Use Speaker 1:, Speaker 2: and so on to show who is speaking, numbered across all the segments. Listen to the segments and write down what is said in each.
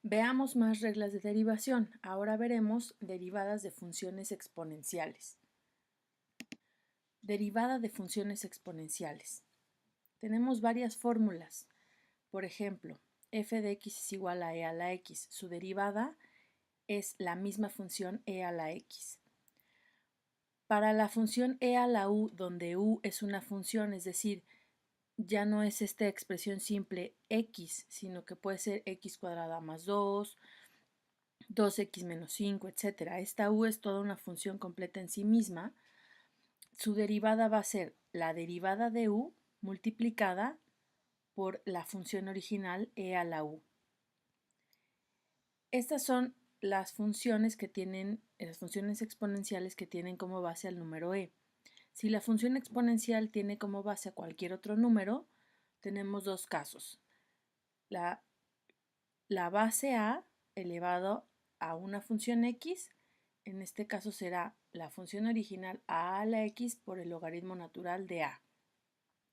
Speaker 1: Veamos más reglas de derivación. Ahora veremos derivadas de funciones exponenciales. Derivada de funciones exponenciales. Tenemos varias fórmulas. Por ejemplo, f de x es igual a e a la x. Su derivada es la misma función e a la x. Para la función e a la u, donde u es una función, es decir, ya no es esta expresión simple x, sino que puede ser x cuadrada más 2, 2x menos 5, etc. Esta u es toda una función completa en sí misma. Su derivada va a ser la derivada de u multiplicada por la función original e a la u. Estas son las funciones exponenciales que tienen como base al número e. Si la función exponencial tiene como base a cualquier otro número, tenemos dos casos. La base a elevado a una función x, en este caso será la función original a la x por el logaritmo natural de a,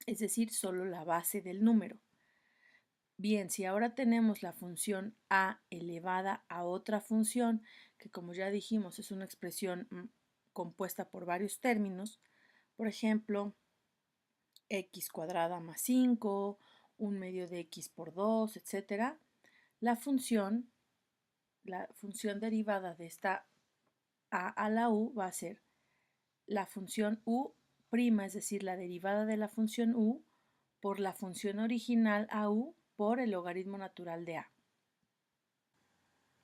Speaker 1: es decir, solo la base del número. Bien, si ahora tenemos la función a elevada a otra función, que como ya dijimos es una expresión compuesta por varios términos, por ejemplo, x cuadrada más 5, 1 medio de x por 2, etc. La función derivada de esta a la u va a ser la función u', es decir, la derivada de la función u por la función original a u por el logaritmo natural de a.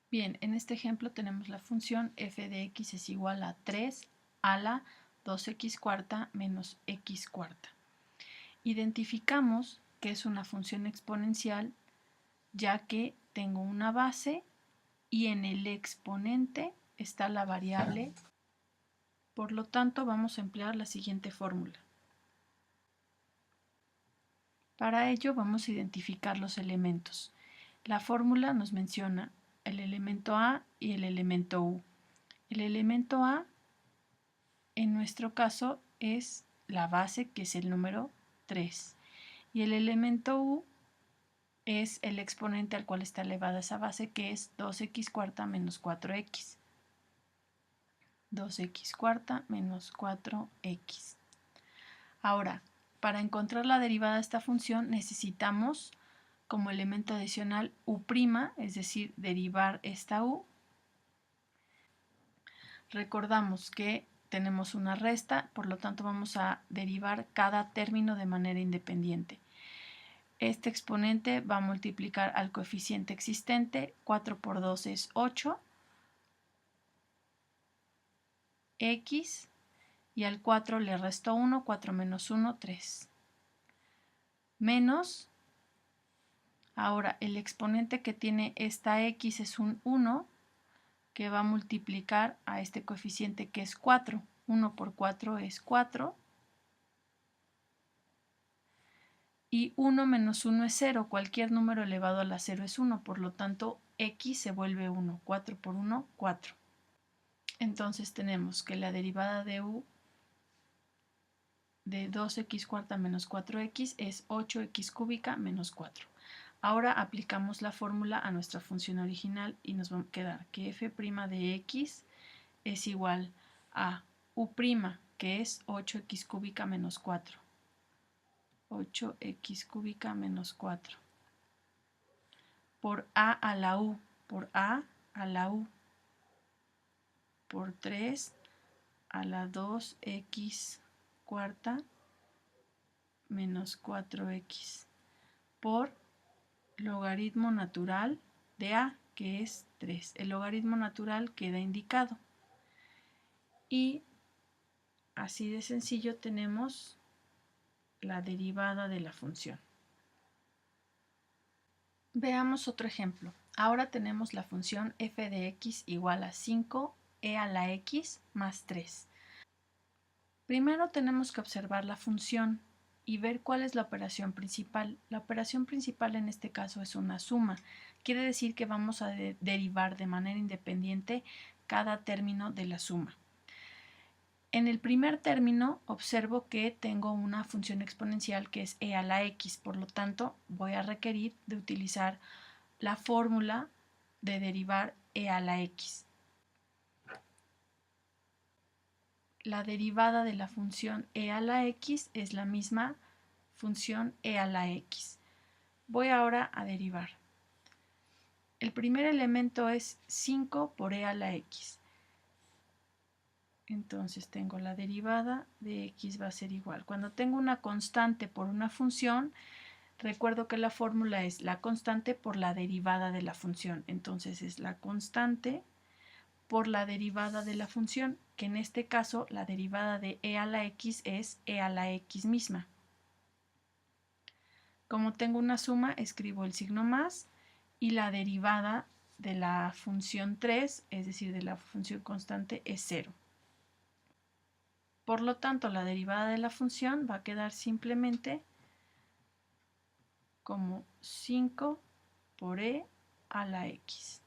Speaker 2: Bien, en este ejemplo tenemos la función f de x es igual a 3 a la 2x cuarta menos x cuarta. Identificamos que es una función exponencial ya que tengo una base y en el exponente está la variable. Por lo tanto, vamos a emplear la siguiente fórmula. Para ello vamos a identificar los elementos. La fórmula nos menciona el elemento a y el elemento u. El elemento a, en nuestro caso, es la base, que es el número 3. Y el elemento u es el exponente al cual está elevada esa base, que es 2x cuarta menos 4x. 2x cuarta menos 4x. Ahora, para encontrar la derivada de esta función necesitamos como elemento adicional u', es decir, derivar esta u. Recordamos que tenemos una resta, por lo tanto vamos a derivar cada término de manera independiente. Este exponente va a multiplicar al coeficiente existente, 4 por 2 es 8, x, y al 4 le resto 1, 4 menos 1, 3. Menos, ahora el exponente que tiene esta x es un 1, que va a multiplicar a este coeficiente que es 4. 1 por 4 es 4. Y 1 menos 1 es 0. Cualquier número elevado a la 0 es 1. Por lo tanto, x se vuelve 1. 4 por 1, 4. Entonces tenemos que la derivada de u de 2x cuarta menos 4x es 8x cúbica menos 4. Ahora aplicamos la fórmula a nuestra función original y nos va a quedar que f' de x es igual a u', que es 8x cúbica menos 4. 8x cúbica menos 4. Por a la u, por a la u, por 3 a la 2x cuarta menos 4x, por logaritmo natural de a, que es 3. El logaritmo natural queda indicado. Y así de sencillo tenemos la derivada de la función. Veamos otro ejemplo. Ahora tenemos la función f de x igual a 5e a la x más 3. Primero tenemos que observar la función y ver cuál es la operación principal. La operación principal en este caso es una suma. Quiere decir que vamos a derivar de manera independiente cada término de la suma. En el primer término observo que tengo una función exponencial que es e a la x, por lo tanto voy a requerir de utilizar la fórmula de derivar e a la x. La derivada de la función e a la x es la misma función e a la x. Voy ahora a derivar. El primer elemento es 5 por e a la x. Entonces tengo la derivada de x va a ser igual. Cuando tengo una constante por una función, recuerdo que la fórmula es la constante por la derivada de la función. Entonces es la constante por la derivada de la función, que en este caso la derivada de e a la x es e a la x misma. Como tengo una suma, escribo el signo más y la derivada de la función 3, es decir, de la función constante, es 0. Por lo tanto, la derivada de la función va a quedar simplemente como 5 por e a la x.